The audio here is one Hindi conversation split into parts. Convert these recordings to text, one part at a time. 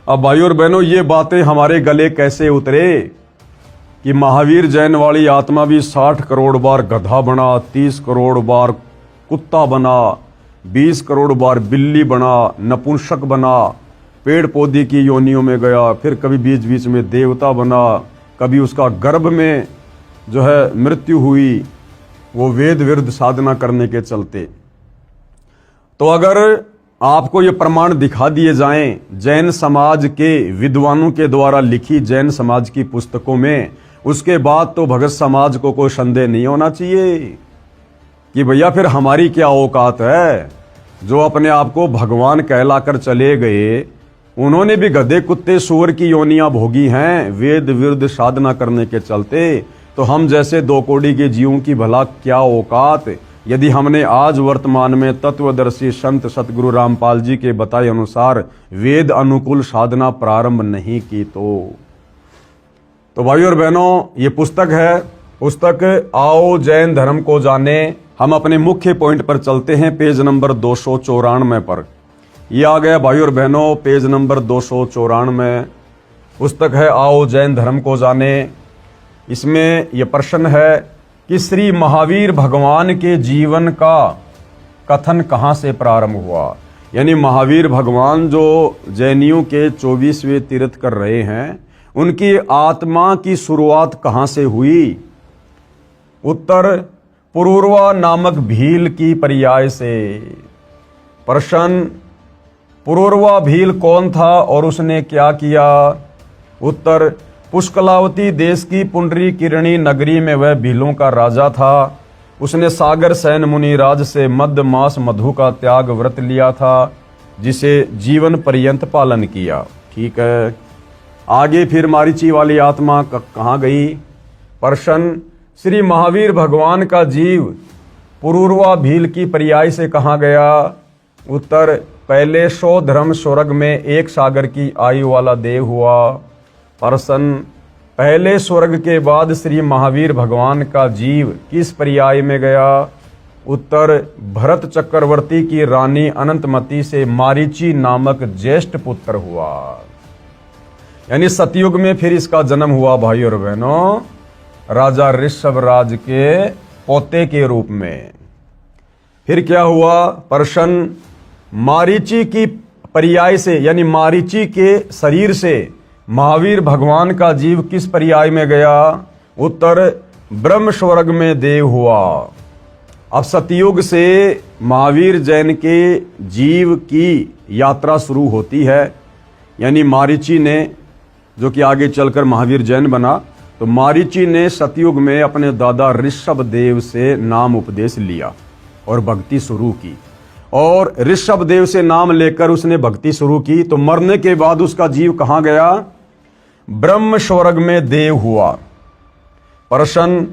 अब भाई और बहनों, ये बातें हमारे गले कैसे उतरे कि महावीर जैन वाली आत्मा भी 60 करोड़ बार गधा बना, 30 करोड़ बार कुत्ता बना, 20 करोड़ बार बिल्ली बना, नपुंसक बना, पेड़ पौधे की योनियों में गया, फिर कभी बीच बीच में देवता बना, कभी उसका गर्भ में जो है मृत्यु हुई, वो वेद विरुद्ध साधना करने के चलते। तो अगर आपको ये प्रमाण दिखा दिए जाएं जैन समाज के विद्वानों के द्वारा लिखी जैन समाज की पुस्तकों में, उसके बाद तो भगत समाज को कोई संदेह नहीं होना चाहिए कि भैया फिर हमारी क्या औकात है। जो अपने आप को भगवान कहलाकर चले गए, उन्होंने भी गधे कुत्ते सूअर की योनियां भोगी हैं वेद विरुद्ध साधना करने के चलते। तो हम जैसे 2 कौड़ी के जीवों की भला क्या औकात, यदि हमने आज वर्तमान में तत्वदर्शी संत सतगुरु रामपाल जी के बताए अनुसार वेद अनुकूल साधना प्रारंभ नहीं की। तो भाइयों और बहनों, ये पुस्तक है, पुस्तक आओ जैन धर्म को जाने। हम अपने मुख्य पॉइंट पर चलते हैं, पेज नंबर 294 पर। ये आ गया भाइयों और बहनों, पेज नंबर 294। पुस्तक है आओ जैन धर्म को जाने। इसमें यह प्रश्न है कि श्री महावीर भगवान के जीवन का कथन कहाँ से प्रारंभ हुआ। यानी महावीर भगवान जो जैनियों के 24वें तीर्थ कर रहे हैं, उनकी आत्मा की शुरुआत कहाँ से हुई। उत्तर, पुरूरवा नामक भील की पर्याय से। प्रश्न, पुरूरवा भील कौन था और उसने क्या किया। उत्तर, पुष्कलावती देश की पुंडरी किरणी नगरी में वह भीलों का राजा था। उसने सागर सैन मुनिराज से मध्य मास मधु का त्याग व्रत लिया था, जिसे जीवन पर्यंत पालन किया। ठीक है, आगे फिर मारीची वाली आत्मा कहाँ गई। प्रश्न, श्री महावीर भगवान का जीव पुरूरवा भील की पर्याय से कहाँ गया। उत्तर, पहले 100 धर्म स्वर्ग में 1 सागर की आयु वाला देव हुआ। प्रश्न, पहले स्वर्ग के बाद श्री महावीर भगवान का जीव किस पर्याय में गया। उत्तर, भरत चक्रवर्ती की रानी अनंतमती से मारीची नामक ज्येष्ठ पुत्र हुआ। यानी सतयुग में फिर इसका जन्म हुआ भाई और बहनों, राजा ऋषभराज के पोते के रूप में। फिर क्या हुआ। प्रश्न, मारीची की पर्याय से यानी मारीची के शरीर से महावीर भगवान का जीव किस पर्याय में गया। उत्तर, ब्रह्म स्वर्ग में देव हुआ। अब सतयुग से महावीर जैन के जीव की यात्रा शुरू होती है। यानी मारीची ने, जो कि आगे चलकर महावीर जैन बना, तो मारीची ने सतयुग में अपने दादा ऋषभ देव से नाम उपदेश लिया और भक्ति शुरू की। और ऋषभ देव से नाम लेकर उसने भक्ति शुरू की, तो मरने के बाद उसका जीव कहाँ गया। ब्रह्म स्वर्ग में देव हुआ। प्रश्न,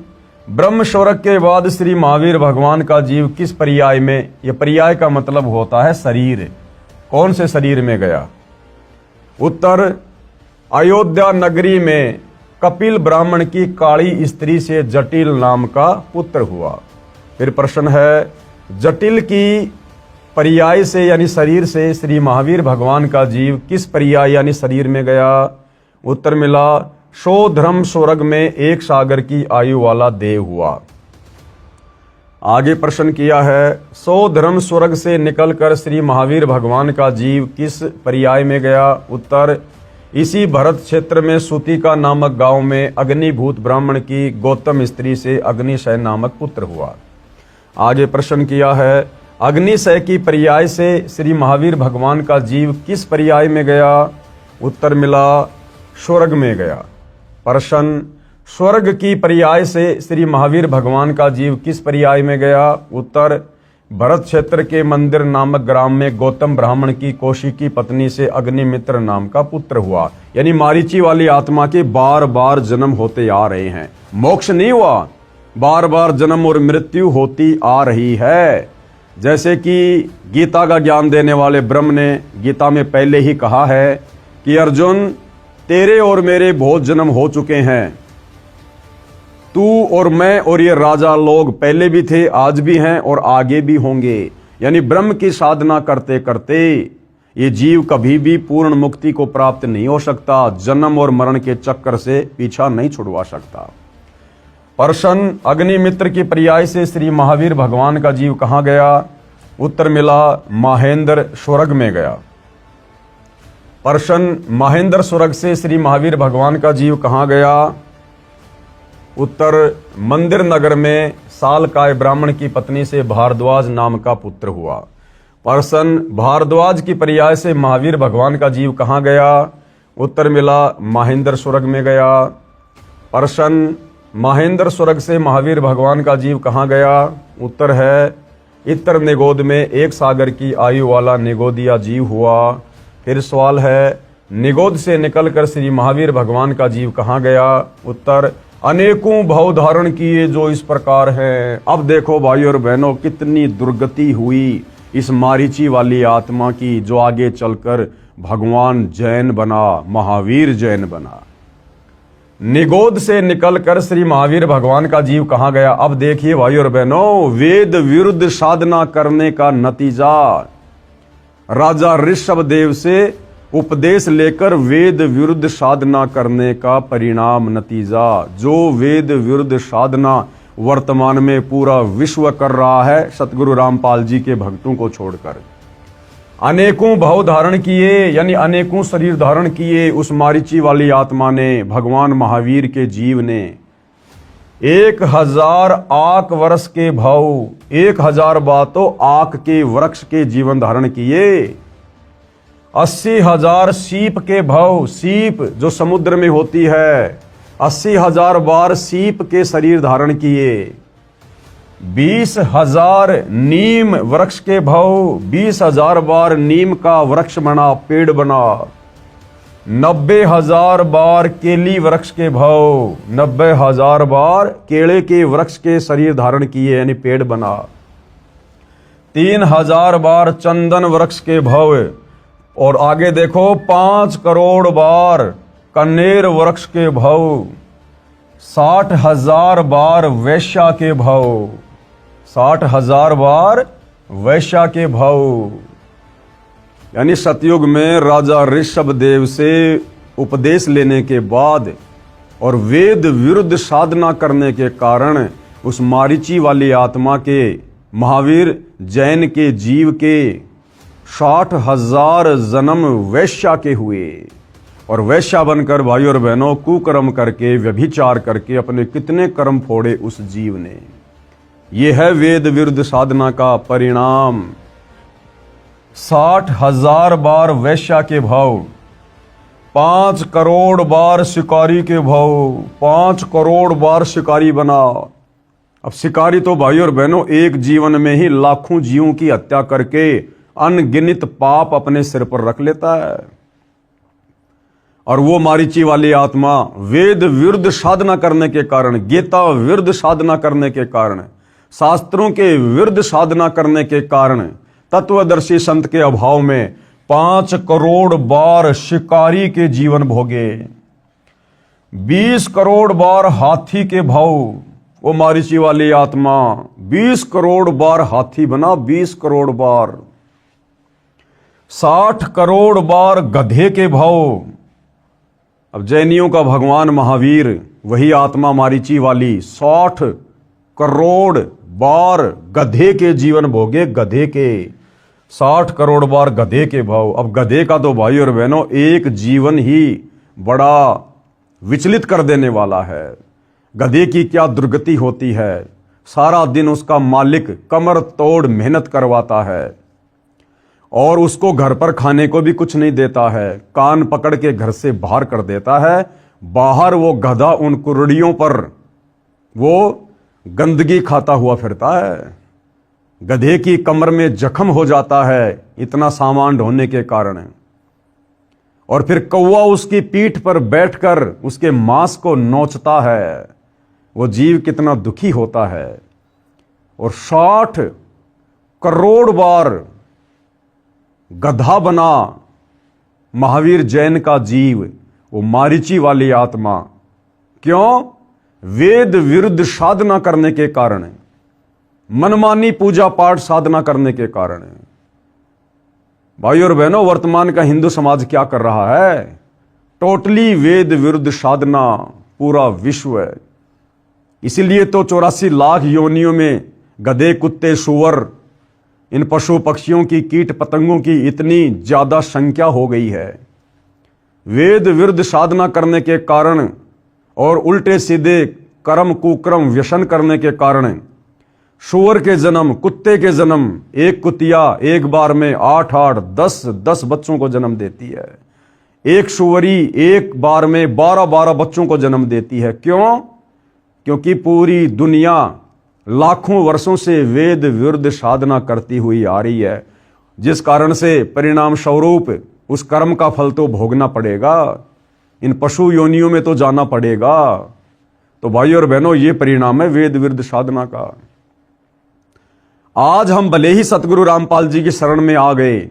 ब्रह्म स्वर्ग के बाद श्री महावीर भगवान का जीव किस पर्याय में, यह पर्याय का मतलब होता है शरीर, कौन से शरीर में गया। उत्तर, अयोध्या नगरी में कपिल ब्राह्मण की काली स्त्री से जटिल नाम का पुत्र हुआ। फिर प्रश्न है, जटिल की पर्याय से यानी शरीर से श्री महावीर भगवान का जीव किस पर्याय यानी शरीर में गया। उत्तर मिला, 100 धर्म स्वर्ग में 1 सागर की आयु वाला देव हुआ। आगे प्रश्न किया है, 100 धर्म स्वर्ग से निकलकर श्री महावीर भगवान का जीव किस पर्याय में गया। उत्तर, इसी भरत क्षेत्र में सुतिका नामक गांव में अग्निभूत ब्राह्मण की गौतम स्त्री से अग्निशय नामक पुत्र हुआ। आगे प्रश्न किया है, अग्निशय की पर्याय से श्री महावीर भगवान का जीव किस पर्याय में गया। उत्तर मिला, स्वर्ग में गया। प्रश्न, स्वर्ग की पर्याय से श्री महावीर भगवान का जीव किस पर्याय में गया। उत्तर, भरत क्षेत्र के मंदिर नामक ग्राम में गौतम ब्राह्मण की कौशिकी पत्नी से अग्निमित्र नाम का पुत्र हुआ। यानी मारीची वाली आत्मा के बार बार जन्म होते आ रहे हैं, मोक्ष नहीं हुआ, बार बार जन्म और मृत्यु होती आ रही है। जैसे कि गीता का ज्ञान देने वाले ब्रह्म ने गीता में पहले ही कहा है कि अर्जुन, तेरे और मेरे बहुत जन्म हो चुके हैं, तू और मैं और ये राजा लोग पहले भी थे, आज भी हैं और आगे भी होंगे। यानी ब्रह्म की साधना करते करते ये जीव कभी भी पूर्ण मुक्ति को प्राप्त नहीं हो सकता, जन्म और मरण के चक्कर से पीछा नहीं छुड़वा सकता। प्रश्न, अग्निमित्र की पर्याय से श्री महावीर भगवान का जीव कहाँ गया? उत्तर मिला, महेंद्र स्वर्ग में गया। प्रश्न, महेंद्र स्वर्ग से श्री महावीर भगवान का जीव कहाँ गया? उत्तर, मंदिर नगर में सालकाय ब्राह्मण की पत्नी से भारद्वाज नाम का पुत्र हुआ। प्रश्न, भारद्वाज की पर्याय से महावीर भगवान का जीव कहाँ गया? उत्तर मिला, महेंद्र स्वर्ग में गया। प्रश्न, महेंद्र स्वर्ग से महावीर भगवान का जीव कहाँ गया? उत्तर है, इतर निगोद में एक सागर की आयु वाला निगोदिया जीव हुआ। फिर सवाल है, निगोद से निकलकर श्री महावीर भगवान का जीव कहाँ गया? उत्तर, अनेकों भाव धारण किए जो इस प्रकार हैं। अब देखो भाई और बहनों, कितनी दुर्गति हुई इस मारीची वाली आत्मा की, जो आगे चलकर भगवान जैन बना, महावीर जैन बना। निगोद से निकलकर श्री महावीर भगवान का जीव कहाँ गया? अब देखिए भाई और बहनों, वेद विरुद्ध साधना करने का नतीजा, राजा ऋषभदेव से उपदेश लेकर वेद विरुद्ध साधना करने का परिणाम, नतीजा, जो वेद विरुद्ध साधना वर्तमान में पूरा विश्व कर रहा है सतगुरु रामपाल जी के भक्तों को छोड़कर। अनेकों भाव धारण किए, यानी अनेकों शरीर धारण किए उस मारीची वाली आत्मा ने, भगवान महावीर के जीव ने। 1000 आक वर्ष के भाव, 1000 बातों आक के वृक्ष के जीवन धारण किए। 80,000 सीप के भाव, सीप जो समुद्र में होती है, 80,000 बार सीप के शरीर धारण किए। 20,000 नीम वृक्ष के भाव, 20,000 बार नीम का वृक्ष बना, पेड़ बना। 90,000 बार केली वृक्ष के भाव, 90,000 बार केले के वृक्ष के शरीर धारण किए, यानी पेड़ बना। 3,000 बार चंदन वृक्ष के भाव, और आगे देखो 5 करोड़ बार कनेर वृक्ष के भाव। 60,000 बार वैश्या के भाव, 60,000 बार वैश्या के भाव। यानी सतयुग में राजा ऋषभदेव से उपदेश लेने के बाद और वेद विरुद्ध साधना करने के कारण उस मारीची वाली आत्मा के, महावीर जैन के जीव के 60,000 जन्म वैश्या के हुए, और वैश्या बनकर भाई और बहनों कुकर्म करके, व्यभिचार करके अपने कितने कर्म फोड़े उस जीव ने। यह है वेद विरुद्ध साधना का परिणाम। 60,000 बार वैश्या के भाव, 5 करोड़ बार शिकारी के भाव, 5 करोड़ बार शिकारी बना। अब शिकारी तो भाई और बहनों एक जीवन में ही लाखों जीवों की हत्या करके अनगिनत पाप अपने सिर पर रख लेता है। और वो मारीची वाली आत्मा वेद विरुद्ध साधना करने के कारण, गीता विरुद्ध साधना करने के कारण, शास्त्रों के विरुद्ध साधना करने के कारण, तत्वदर्शी संत के अभाव में 5 करोड़ बार शिकारी के जीवन भोगे। 20 करोड़ बार हाथी के भाव, वो मारीची वाली आत्मा 20 करोड़ बार हाथी बना, 20 करोड़ बार। 60 करोड़ बार गधे के भाव। अब जैनियों का भगवान महावीर, वही आत्मा मारीची वाली 60 करोड़ बार गधे के जीवन भोगे, गधे के 60 करोड़ बार गधे के भाव। अब गधे का तो भाई और बहनों एक जीवन ही बड़ा विचलित कर देने वाला है। गधे की क्या दुर्गति होती है, सारा दिन उसका मालिक कमर तोड़ मेहनत करवाता है और उसको घर पर खाने को भी कुछ नहीं देता है, कान पकड़ के घर से बाहर कर देता है। बाहर वो गधा उन कुर्डियों पर वो गंदगी खाता हुआ फिरता है। गधे की कमर में जख्म हो जाता है इतना सामान ढोने के कारण, और फिर कौवा उसकी पीठ पर बैठकर उसके मांस को नोचता है। वो जीव कितना दुखी होता है। और 60 करोड़ बार गधा बना महावीर जैन का जीव, वो मारीची वाली आत्मा। क्यों? वेद विरुद्ध साधना करने के कारण, मनमानी पूजा पाठ साधना करने के कारण। भाई और बहनों, वर्तमान का हिंदू समाज क्या कर रहा है? टोटली वेद विरुद्ध साधना पूरा विश्व है। इसीलिए तो 84 लाख योनियों में गधे, कुत्ते, सुअर, इन पशु पक्षियों की, कीट पतंगों की इतनी ज्यादा संख्या हो गई है। वेद विरुद्ध साधना करने के कारण और उल्टे सीधे कर्म कुकर्म व्यसन करने के कारण सुअर के जन्म, कुत्ते के जन्म, एक कुतिया एक बार में 8-8, 10-10 बच्चों को जन्म देती है। एक सुअरी एक बार में 12-12 बच्चों को जन्म देती है। क्यों? क्योंकि पूरी दुनिया लाखों वर्षों से वेद विरुद्ध साधना करती हुई आ रही है, जिस कारण से परिणाम स्वरूप उस कर्म का फल तो भोगना पड़ेगा, इन पशु योनियों में तो जाना पड़ेगा। तो भाई और बहनों, ये परिणाम है वेद विरुद्ध साधना का। आज हम भले ही सतगुरु रामपाल जी की शरण में आ गए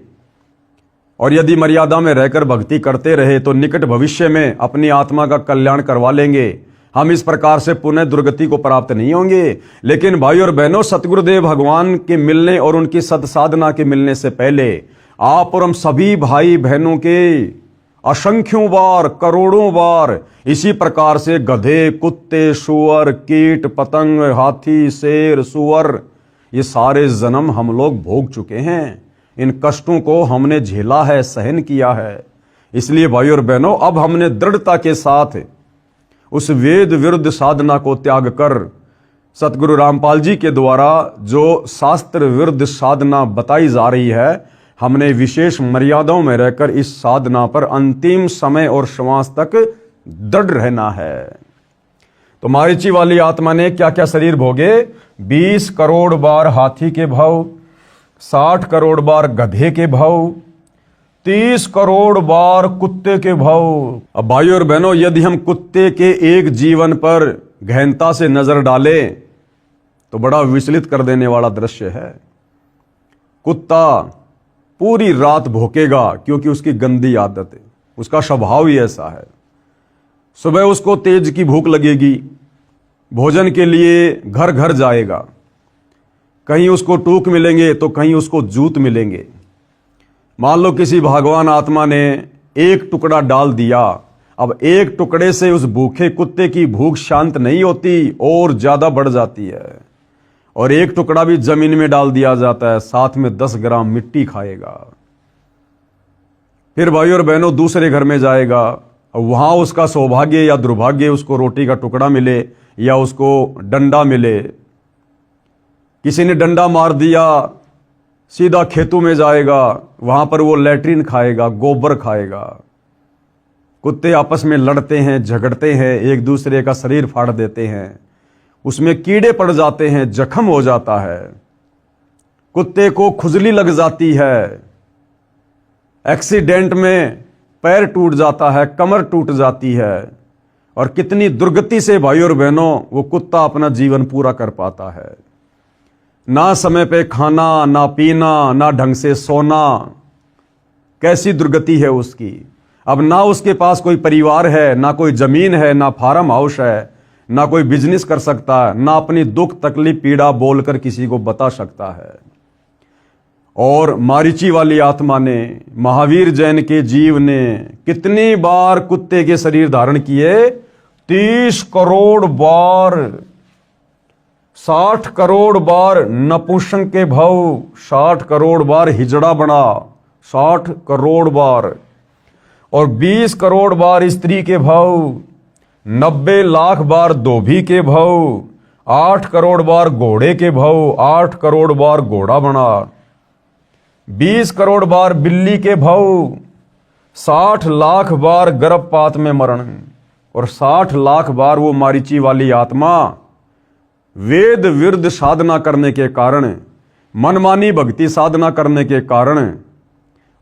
और यदि मर्यादा में रहकर भक्ति करते रहे तो निकट भविष्य में अपनी आत्मा का कल्याण करवा लेंगे। हम इस प्रकार से पुनः दुर्गति को प्राप्त नहीं होंगे। लेकिन भाई और बहनों, सतगुरुदेव भगवान के मिलने और उनकी सत्साधना के मिलने से पहले आप और हम सभी भाई बहनों के असंख्यों बार, करोड़ों बार इसी प्रकार से गधे, कुत्ते, सुअर, कीट पतंग, हाथी, शेर, सुअर, ये सारे जन्म हम लोग भोग चुके हैं। इन कष्टों को हमने झेला है, सहन किया है। इसलिए भाई और बहनों, अब हमने दृढ़ता के साथ उस वेद विरुद्ध साधना को त्याग कर सतगुरु रामपाल जी के द्वारा जो शास्त्र विरुद्ध साधना बताई जा रही है, हमने विशेष मर्यादाओं में रहकर इस साधना पर अंतिम समय और श्वास तक दृढ़ रहना है। तो मारीची वाली आत्मा ने क्या क्या शरीर भोगे? 20 करोड़ बार हाथी के भव, 60 करोड़ बार गधे के भव, 30 करोड़ बार कुत्ते के भव। अब भाइयों और बहनों, यदि हम कुत्ते के एक जीवन पर गहनता से नजर डालें तो बड़ा विचलित कर देने वाला दृश्य है। कुत्ता पूरी रात भौंकेगा क्योंकि उसकी गंदी आदत है, उसका स्वभाव ही ऐसा है। सुबह उसको तेज की भूख लगेगी, भोजन के लिए घर घर जाएगा, कहीं उसको टूक मिलेंगे तो कहीं उसको जूत मिलेंगे। मान लो किसी भगवान आत्मा ने एक टुकड़ा डाल दिया, अब एक टुकड़े से उस भूखे कुत्ते की भूख शांत नहीं होती और ज्यादा बढ़ जाती है। और एक टुकड़ा भी जमीन में डाल दिया जाता है, साथ में 10 ग्राम मिट्टी खाएगा। फिर भाई और बहनों, दूसरे घर में जाएगा, वहां उसका सौभाग्य या दुर्भाग्य, उसको रोटी का टुकड़ा मिले या उसको डंडा मिले। किसी ने डंडा मार दिया, सीधा खेतों में जाएगा, वहां पर वो लैट्रिन खाएगा, गोबर खाएगा। कुत्ते आपस में लड़ते हैं, झगड़ते हैं, एक दूसरे का शरीर फाड़ देते हैं, उसमें कीड़े पड़ जाते हैं, जख्म हो जाता है, कुत्ते को खुजली लग जाती है, एक्सीडेंट में पैर टूट जाता है, कमर टूट जाती है। और कितनी दुर्गति से भाई और बहनों वो कुत्ता अपना जीवन पूरा कर पाता है। ना समय पे खाना, ना पीना, ना ढंग से सोना, कैसी दुर्गति है उसकी। अब ना उसके पास कोई परिवार है, ना कोई जमीन है, ना फार्म हाउस है, ना कोई बिजनेस कर सकता है, ना अपनी दुख तकलीफ पीड़ा बोलकर किसी को बता सकता है। और मारीची वाली आत्मा ने, महावीर जैन के जीव ने कितनी बार कुत्ते के शरीर धारण किए? 30 करोड़ बार, 60 करोड़ बार नपुंसक के भव, 60 करोड़ बार हिजड़ा बना, 60 करोड़ बार, और 20 करोड़ बार स्त्री के भव, 90 लाख बार धोबी के भव, 8 करोड़ बार घोड़े के भव, 8 करोड़ बार घोड़ा बना, 20 करोड़ बार बिल्ली के भव, 60 लाख बार गर्भपात में मरण, और 60 लाख बार वो मारीची वाली आत्मा वेद विरुद्ध साधना करने के कारण, मनमानी भक्ति साधना करने के कारण,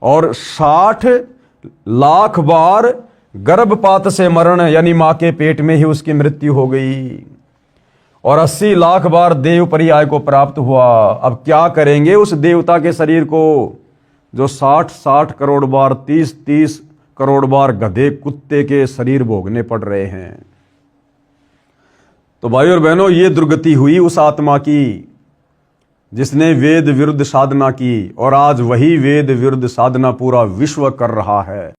और 60 लाख बार गर्भपात से मरण, यानी मां के पेट में ही उसकी मृत्यु हो गई, और 80 लाख बार देव पर्याय को प्राप्त हुआ। अब क्या करेंगे उस देवता के शरीर को जो 60-60 करोड़ बार, 30-30 करोड़ बार गधे कुत्ते के शरीर भोगने पड़ रहे हैं। तो भाई और बहनों, ये दुर्गति हुई उस आत्मा की जिसने वेद विरुद्ध साधना की और आज वही वेद विरुद्ध साधना पूरा विश्व कर रहा है।